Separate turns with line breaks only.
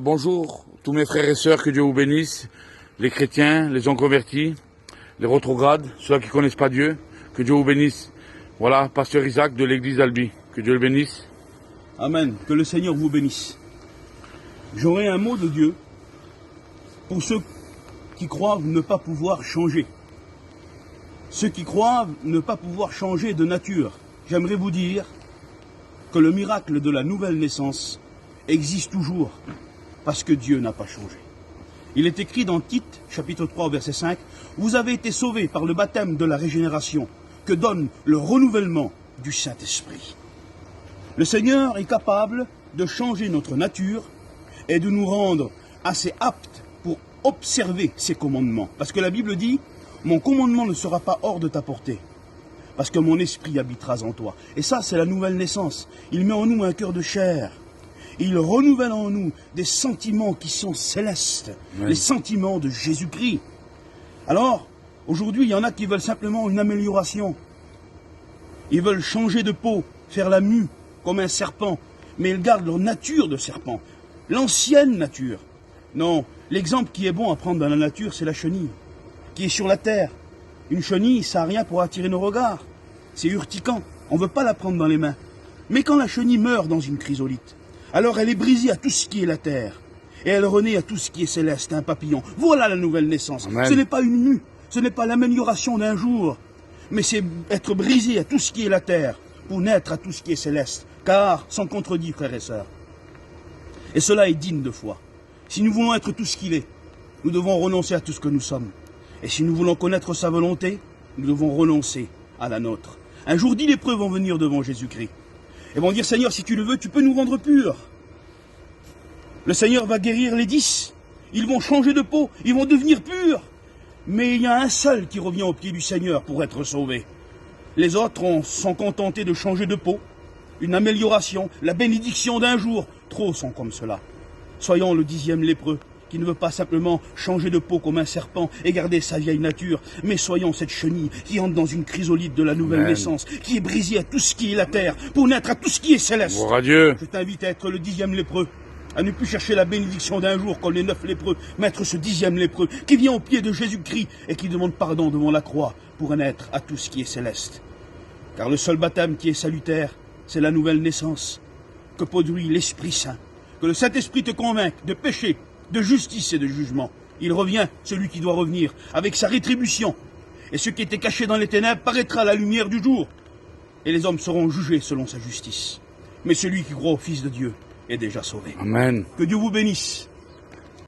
Bonjour tous mes frères et sœurs, que Dieu vous bénisse, les chrétiens, les gens convertis, les rétrogrades, ceux qui ne connaissent pas Dieu, que Dieu vous bénisse. Voilà, pasteur Isaac de l'église d'Albi, que Dieu le bénisse.
Amen, que le Seigneur vous bénisse. J'aurai un mot de Dieu pour ceux qui croient ne pas pouvoir changer. Ceux qui croient ne pas pouvoir changer de nature. J'aimerais vous dire que le miracle de la nouvelle naissance existe toujours parce que Dieu n'a pas changé. Il est écrit dans Tite, chapitre 3, verset 5, « Vous avez été sauvés par le baptême de la régénération que donne le renouvellement du Saint-Esprit. » Le Seigneur est capable de changer notre nature et de nous rendre assez aptes pour observer ses commandements. Parce que la Bible dit, « Mon commandement ne sera pas hors de ta portée, parce que mon esprit habitera en toi. » Et ça, c'est la nouvelle naissance. Il met en nous un cœur de chair. Il renouvelle en nous des sentiments qui sont célestes, oui. Les sentiments de Jésus-Christ. Alors, aujourd'hui, il y en a qui veulent simplement une amélioration. Ils veulent changer de peau, faire la mue comme un serpent, mais ils gardent leur nature de serpent, l'ancienne nature. Non, l'exemple qui est bon à prendre dans la nature, c'est la chenille, qui est sur la terre. Une chenille, ça n'a rien pour attirer nos regards. C'est urticant, on ne veut pas la prendre dans les mains. Mais quand la chenille meurt dans une chrysolite, alors elle est brisée à tout ce qui est la terre. Et elle renaît à tout ce qui est céleste, un papillon. Voilà la nouvelle naissance. Amen. Ce n'est pas une mue, ce n'est pas l'amélioration d'un jour, mais c'est être brisé à tout ce qui est la terre, pour naître à tout ce qui est céleste. Car, sans contredit, frères et sœurs, et cela est digne de foi. Si nous voulons être tout ce qu'il est, nous devons renoncer à tout ce que nous sommes. Et si nous voulons connaître sa volonté, nous devons renoncer à la nôtre. Un jour, 10 lépreux vont venir devant Jésus-Christ. Et vont dire, Seigneur, si tu le veux, tu peux nous rendre purs. Le Seigneur va guérir les 10. Ils vont changer de peau, ils vont devenir purs. Mais il y a un seul qui revient au pied du Seigneur pour être sauvé. Les autres sont contentés de changer de peau, une amélioration, la bénédiction d'un jour. Trop sont comme cela. Soyons le 10e lépreux, qui ne veut pas simplement changer de peau comme un serpent et garder sa vieille nature, mais soyons cette chenille qui entre dans une chrysolite de la nouvelle Amen. Naissance, qui est brisée à tout ce qui est la terre, pour naître à tout ce qui est céleste.
Gloire à Dieu.
Je t'invite à être le 10e lépreux, à ne plus chercher la bénédiction d'un jour comme les 9 lépreux, mais être ce 10e lépreux qui vient au pied de Jésus-Christ et qui demande pardon devant la croix pour naître à tout ce qui est céleste. Car le seul baptême qui est salutaire, c'est la nouvelle naissance que produit l'Esprit Saint. Que le Saint-Esprit te convainque de péché, de justice et de jugement. Il revient, celui qui doit revenir, avec sa rétribution. Et ce qui était caché dans les ténèbres paraîtra à la lumière du jour. Et les hommes seront jugés selon sa justice. Mais celui qui croit au Fils de Dieu est déjà sauvé.
Amen.
Que Dieu vous bénisse.